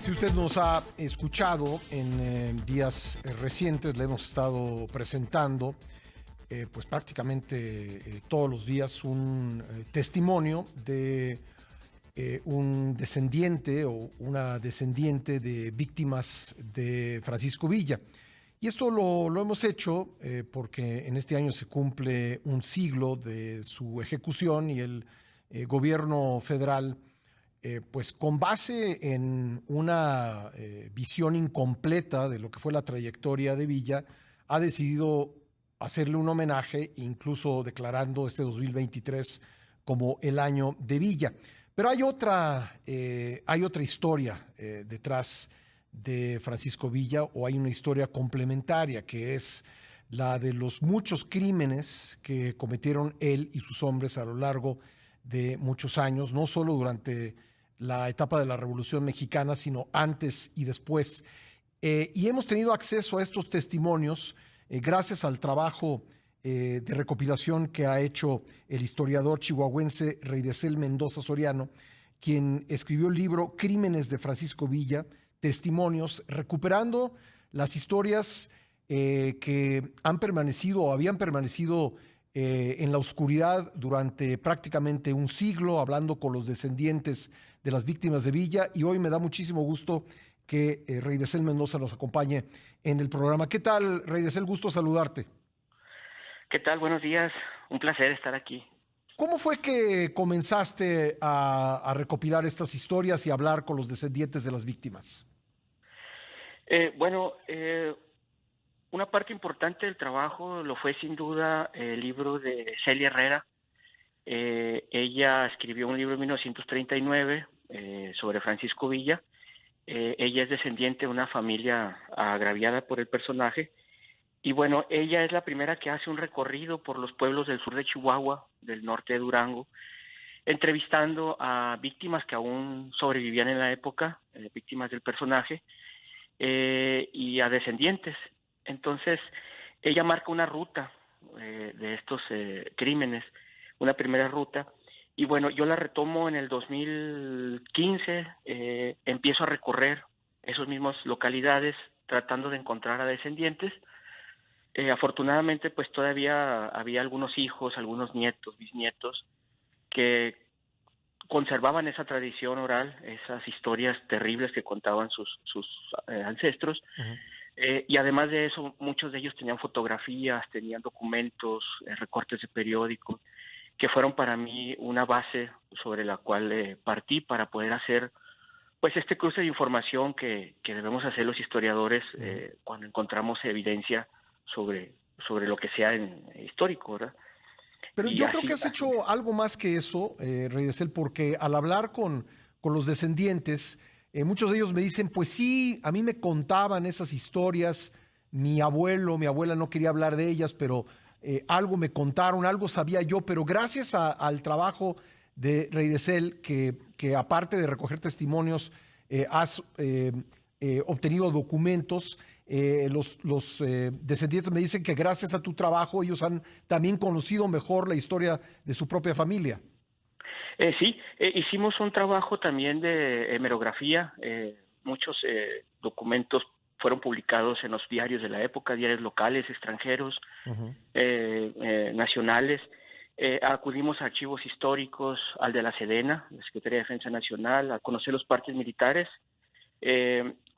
Si usted nos ha escuchado en días recientes, le hemos estado presentando pues prácticamente todos los días un testimonio de un descendiente o una descendiente de víctimas de Francisco Villa. Y esto lo hemos hecho porque en este año se cumple un siglo de su ejecución y el gobierno federal, pues con base en una visión incompleta de lo que fue la trayectoria de Villa, ha decidido hacerle un homenaje, incluso declarando este 2023 como el año de Villa. Pero hay otra historia detrás de Francisco Villa, o hay una historia complementaria, que es la de los muchos crímenes que cometieron él y sus hombres a lo largo de muchos años, no solo durante la etapa de la Revolución Mexicana, sino antes y después. Y hemos tenido acceso a estos testimonios gracias al trabajo de recopilación que ha hecho el historiador chihuahuense Reidesel Mendoza Soriano, quien escribió el libro Crímenes de Francisco Villa, Testimonios, recuperando las historias que han permanecido o habían permanecido en la oscuridad durante prácticamente un siglo, hablando con los descendientes de las víctimas de Villa. Y hoy me da muchísimo gusto que Reidesel Mendoza nos acompañe en el programa. ¿Qué tal, Reidesel? Gusto saludarte. ¿Qué tal? Buenos días. Un placer estar aquí. ¿Cómo fue que comenzaste a recopilar estas historias y hablar con los descendientes de las víctimas? Una parte importante del trabajo lo fue sin duda el libro de Celia Herrera. Ella escribió un libro en 1939 sobre Francisco Villa. Ella es descendiente de una familia agraviada por el personaje. Y bueno, ella es la primera que hace un recorrido por los pueblos del sur de Chihuahua, del norte de Durango, entrevistando a víctimas que aún sobrevivían en la época, víctimas del personaje, y a descendientes. Entonces, ella marca una ruta de estos crímenes, una primera ruta, y bueno, yo la retomo en el 2015, empiezo a recorrer esos mismos localidades tratando de encontrar a descendientes. Afortunadamente, pues todavía había algunos hijos, algunos nietos, bisnietos, que conservaban esa tradición oral, esas historias terribles que contaban sus ancestros. Uh-huh. Y además de eso, muchos de ellos tenían fotografías, tenían documentos, recortes de periódicos, que fueron para mí una base sobre la cual partí para poder hacer pues este cruce de información que debemos hacer los historiadores cuando encontramos evidencia sobre lo que sea histórico, ¿verdad? Pero Y yo creo que has hecho algo más que eso, Reidesel, porque al hablar con los descendientes, muchos de ellos me dicen, pues sí, a mí me contaban esas historias, mi abuelo, mi abuela no quería hablar de ellas, pero algo me contaron, algo sabía yo, pero gracias al trabajo de Reidesel, que aparte de recoger testimonios, has obtenido documentos. Los descendientes me dicen que gracias a tu trabajo ellos han también conocido mejor la historia de su propia familia. Sí, hicimos un trabajo también de hemerografía. Muchos documentos fueron publicados en los diarios de la época, diarios locales, extranjeros, Uh-huh. nacionales. Acudimos a archivos históricos, al de la Sedena, la Secretaría de Defensa Nacional, a conocer los parques militares.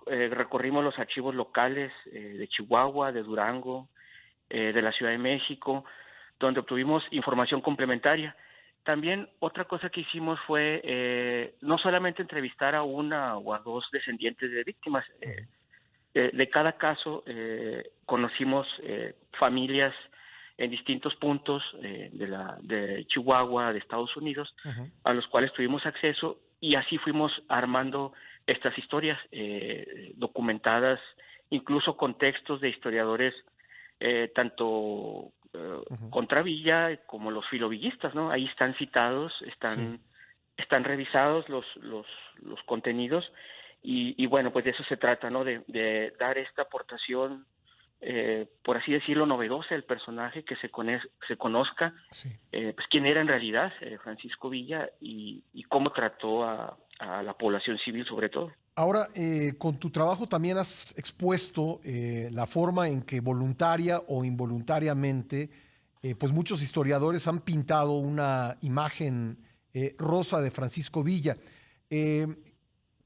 Recorrimos los archivos locales de Chihuahua, de Durango, de la Ciudad de México, donde obtuvimos información complementaria. También otra cosa que hicimos fue no solamente entrevistar a una o a dos descendientes de víctimas. De cada caso conocimos familias en distintos puntos de Chihuahua, de Estados Unidos, Uh-huh. a los cuales tuvimos acceso, y así fuimos armando estas historias documentadas, incluso con textos de historiadores tanto Uh-huh. contra Villa como los filovillistas, ¿no? Ahí están citados, Sí. están revisados los contenidos, y bueno, pues de eso se trata, ¿no? De dar esta aportación, por así decirlo, novedosa del personaje, que se conozca Sí. pues quién era en realidad Francisco Villa, y cómo trató a la población civil sobre todo. Ahora, con tu trabajo también has expuesto la forma en que voluntaria o involuntariamente, pues muchos historiadores han pintado una imagen rosa de Francisco Villa. Eh,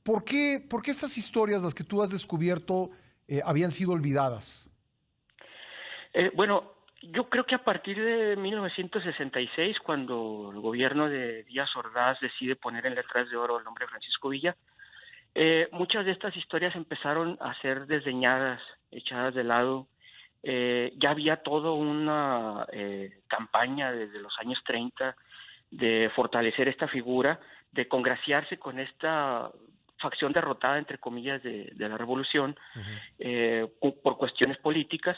por qué estas historias, las que tú has descubierto, habían sido olvidadas? Bueno, yo creo que a partir de 1966, cuando el gobierno de Díaz Ordaz decide poner en letras de oro el nombre de Francisco Villa, muchas de estas historias empezaron a ser desdeñadas, echadas de lado. Ya había toda una campaña desde los años 30 de fortalecer esta figura, de congraciarse con esta facción derrotada, entre comillas, de la revolución, Ujú. por cuestiones políticas.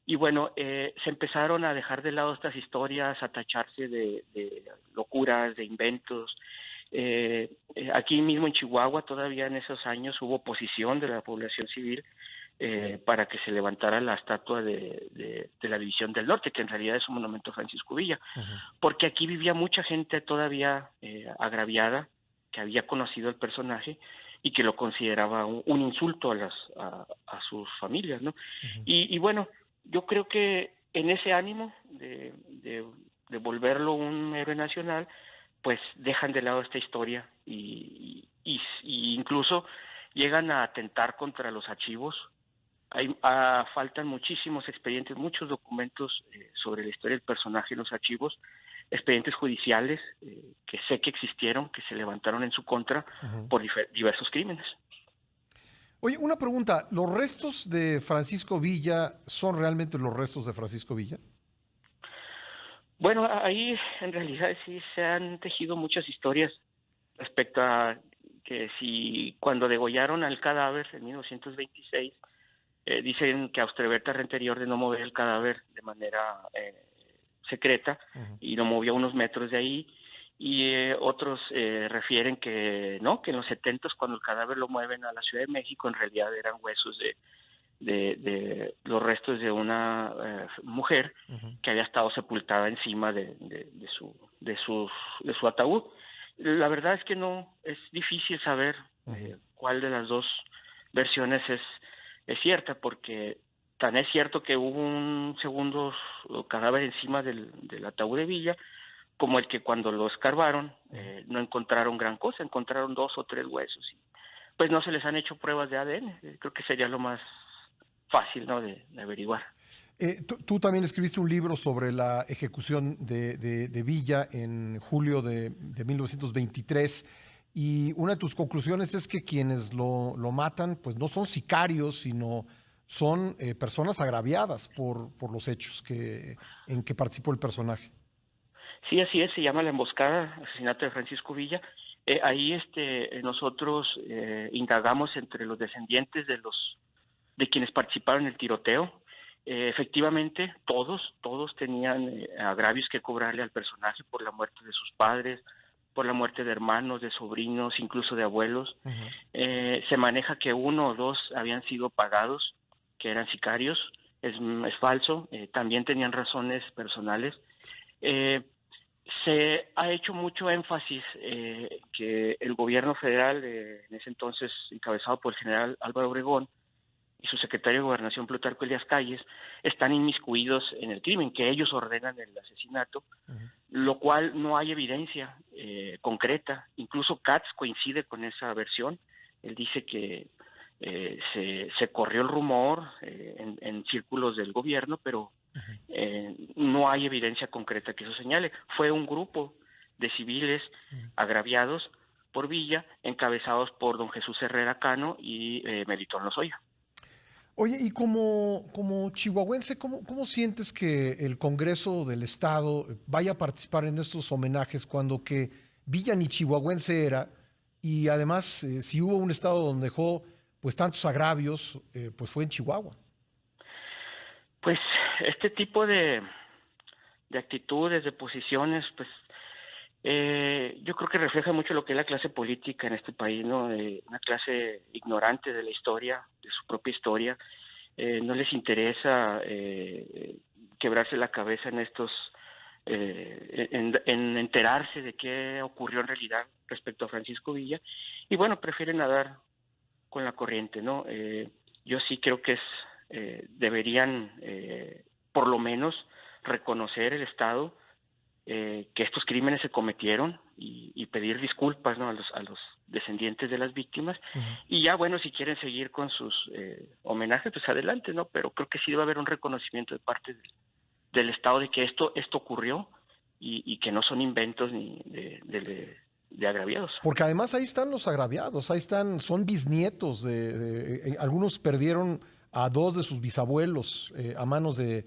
Y bueno, se empezaron a dejar de lado estas historias, a tacharse de locuras, de inventos. Aquí mismo en Chihuahua, todavía en esos años, hubo oposición de la población civil para que se levantara la estatua de la División del Norte, que en realidad es un monumento a Francisco Villa, Ujú. porque aquí vivía mucha gente todavía agraviada, que había conocido el personaje y que lo consideraba un insulto a sus familias, ¿no? Ujú. Y bueno, yo creo que en ese ánimo de volverlo un héroe nacional, pues dejan de lado esta historia y incluso llegan a atentar contra los archivos. Faltan muchísimos expedientes, muchos documentos sobre la historia del personaje en los archivos, expedientes judiciales que sé que existieron, que se levantaron en su contra Ujú. por diversos crímenes. Oye, una pregunta, ¿los restos de Francisco Villa son realmente los restos de Francisco Villa? Bueno, ahí en realidad sí se han tejido muchas historias respecto a que si cuando degollaron al cadáver en 1926, dicen que Austreberta Rentería ordenó mover el cadáver de manera secreta Ujú. y lo movió a unos metros de ahí, y otros refieren que no, que en los 70 cuando el cadáver lo mueven a la Ciudad de México en realidad eran huesos de los restos de una mujer Ujú. que había estado sepultada encima de su ataúd. La verdad es que no, es difícil saber Ujú. cuál de las dos versiones es cierta, porque tan es cierto que hubo un segundo cadáver encima del ataúd de Villa, como el que cuando lo escarbaron Ujú. no encontraron gran cosa, encontraron 2 o 3 huesos. Y pues no se les han hecho pruebas de ADN, creo que sería lo más fácil, ¿no?, de averiguar. Tú también escribiste un libro sobre la ejecución de Villa en julio de 1923 y una de tus conclusiones es que quienes lo matan pues no son sicarios, sino son personas agraviadas por los hechos en que participó el personaje. Sí, así es, se llama La Emboscada, asesinato de Francisco Villa. Ahí nosotros indagamos entre los descendientes de quienes participaron en el tiroteo. Efectivamente, todos tenían agravios que cobrarle al personaje por la muerte de sus padres, por la muerte de hermanos, de sobrinos, incluso de abuelos. Ujú. Se maneja que 1 o 2 habían sido pagados, que eran sicarios. Es falso. También tenían razones personales. Eh, Se ha hecho mucho énfasis que el gobierno federal, en ese entonces encabezado por el general Álvaro Obregón, y su secretario de Gobernación Plutarco Elías Calles, están inmiscuidos en el crimen, que ellos ordenan el asesinato, Ujú. lo cual no hay evidencia concreta. Incluso Katz coincide con esa versión. Él dice que se corrió el rumor en círculos del gobierno, pero Ujú. no hay evidencia concreta que eso señale. Fue un grupo de civiles Ujú. agraviados por Villa, encabezados por don Jesús Herrera Cano y Melitón Lozoya. Oye, y como chihuahuense, ¿cómo sientes que el Congreso del Estado vaya a participar en estos homenajes cuando que Villa ni chihuahuense era? Y además, si hubo un estado donde dejó pues tantos agravios, pues fue en Chihuahua. Pues este tipo de actitudes, de posiciones, pues yo creo que refleja mucho lo que es la clase política en este país, ¿no? Una clase ignorante de la historia, de su propia historia. No les interesa quebrarse la cabeza en en enterarse de qué ocurrió en realidad respecto a Francisco Villa, y bueno, prefieren nadar con la corriente, ¿no? Yo sí creo que deberían, por lo menos, reconocer el Estado que estos crímenes se cometieron y pedir disculpas, ¿no?, a los descendientes de las víctimas. Y ya, bueno, si quieren seguir con sus homenajes, pues adelante, ¿no? Pero creo que sí debe haber un reconocimiento de parte del Estado de que esto ocurrió y que no son inventos ni de agraviados. Porque además ahí están los agraviados, ahí están, son bisnietos algunos perdieron a dos de sus bisabuelos a manos de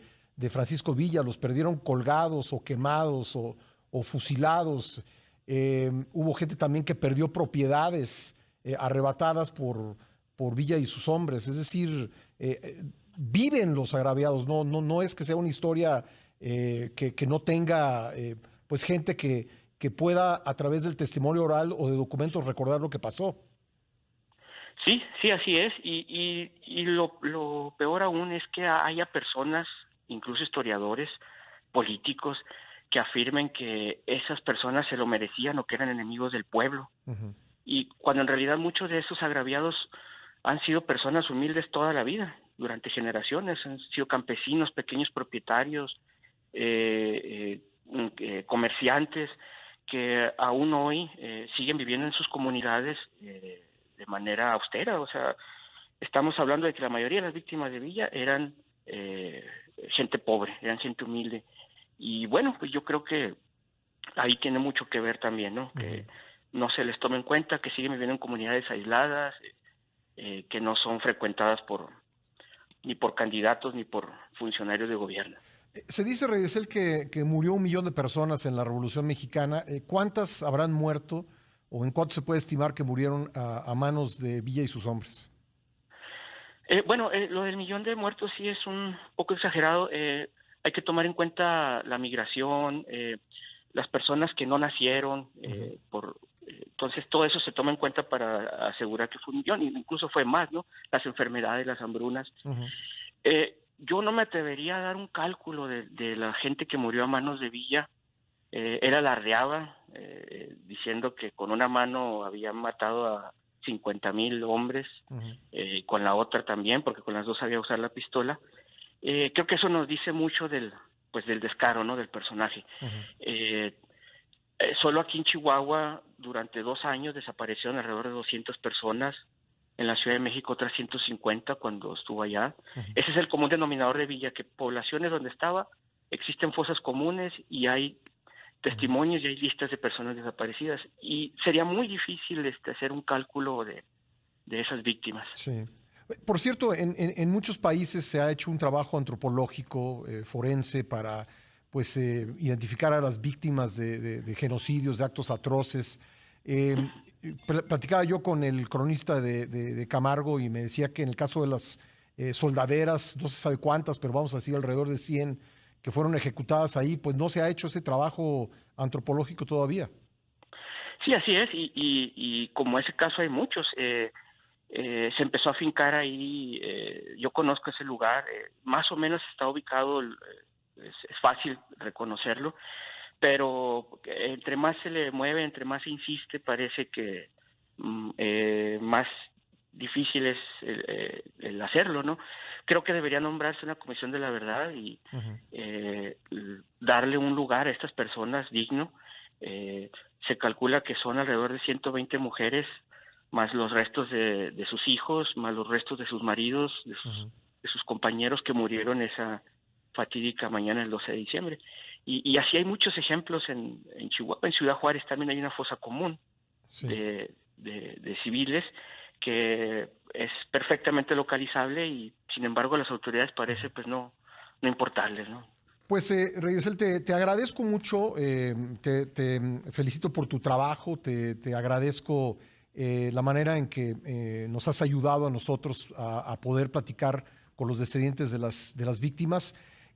Francisco Villa, los perdieron colgados o quemados o fusilados. Hubo gente también que perdió propiedades arrebatadas por Villa y sus hombres. Es decir, viven los agraviados, no es que sea una historia que no tenga pues gente que pueda a través del testimonio oral o de documentos recordar lo que pasó. Sí, sí, así es. Y lo peor aún es que haya personas, incluso historiadores, políticos, que afirmen que esas personas se lo merecían o que eran enemigos del pueblo. Y cuando en realidad muchos de esos agraviados han sido personas humildes toda la vida, durante generaciones, han sido campesinos, pequeños propietarios, comerciantes, que aún hoy siguen viviendo en sus comunidades de manera austera. O sea, estamos hablando de que la mayoría de las víctimas de Villa eran gente pobre, eran gente humilde. Y bueno, pues yo creo que ahí tiene mucho que ver también, ¿no? Que no se les tome en cuenta, que siguen viviendo en comunidades aisladas, que no son frecuentadas ni por candidatos ni por funcionarios de gobierno. Se dice, Reyesel, que murió 1 millón de personas en la Revolución Mexicana. ¿Cuántas habrán muerto o en cuánto se puede estimar que murieron a manos de Villa y sus hombres? Bueno, lo del 1 millón de muertos sí es un poco exagerado. Hay que tomar en cuenta la migración, las personas que no nacieron, entonces todo eso se toma en cuenta para asegurar que fue 1 millón, incluso fue más, ¿no? Las enfermedades, las hambrunas. Yo no me atrevería a dar un cálculo de la gente que murió a manos de Villa. Él alardeaba diciendo que con una mano habían matado a 50,000 hombres, con la otra también, porque con las dos sabía usar la pistola. Creo que eso nos dice mucho del descaro, ¿no?, del personaje. Solo aquí en Chihuahua, durante 2 años, desaparecieron alrededor de 200 personas. En la Ciudad de México, otras 150 cuando estuvo allá. Ese es el común denominador de Villa, que poblaciones donde estaba existen fosas comunes y hay testimonios y hay listas de personas desaparecidas. Y sería muy difícil hacer un cálculo de esas víctimas. Sí. Por cierto, en muchos países se ha hecho un trabajo antropológico, forense, para pues identificar a las víctimas de genocidios, de actos atroces. Platicaba yo con el cronista de Camargo y me decía que en el caso de las soldaderas, no se sabe cuántas, pero vamos a decir alrededor de 100 que fueron ejecutadas ahí, pues no se ha hecho ese trabajo antropológico todavía. Sí, así es, y como ese caso hay muchos. Se empezó a afincar ahí, yo conozco ese lugar, más o menos está ubicado, es fácil reconocerlo, pero entre más se le mueve, entre más se insiste, parece que más difícil es el hacerlo, ¿no? Creo que debería nombrarse una comisión de la verdad y darle un lugar a estas personas digno. Se calcula que son alrededor de 120 mujeres, más los restos de sus hijos, más los restos de sus maridos, de sus compañeros que murieron esa fatídica mañana del 12 de diciembre. Y así hay muchos ejemplos en Chihuahua. En Ciudad Juárez también hay una fosa común de civiles que es perfectamente localizable y sin embargo a las autoridades parece pues no importarles, ¿no? Pues Reyesel, te agradezco mucho, te felicito por tu trabajo, te agradezco la manera en que nos has ayudado a nosotros a poder platicar con los descendientes de las víctimas.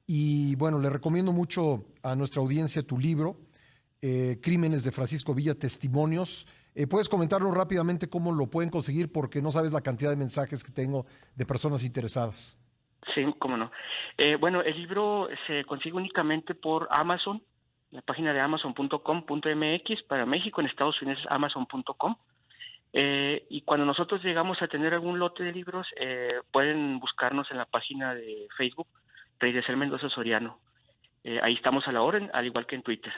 Y bueno, le recomiendo mucho a nuestra audiencia tu libro, Crímenes de Francisco Villa, Testimonios. ¿Puedes comentarnos rápidamente cómo lo pueden conseguir? Porque no sabes la cantidad de mensajes que tengo de personas interesadas. Sí, cómo no. Bueno, el libro se consigue únicamente por Amazon, la página de amazon.com.mx para México. En Estados Unidos es amazon.com. Y cuando nosotros llegamos a tener algún lote de libros, pueden buscarnos en la página de Facebook, Rey de Ser Mendoza Soriano. Ahí estamos a la orden, al igual que en Twitter.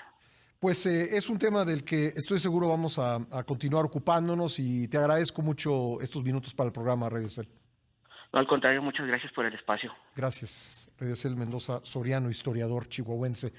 Pues es un tema del que estoy seguro vamos a continuar ocupándonos y te agradezco mucho estos minutos para el programa, Reyesel. No, al contrario, muchas gracias por el espacio. Gracias, Reyesel Mendoza Soriano, historiador chihuahuense.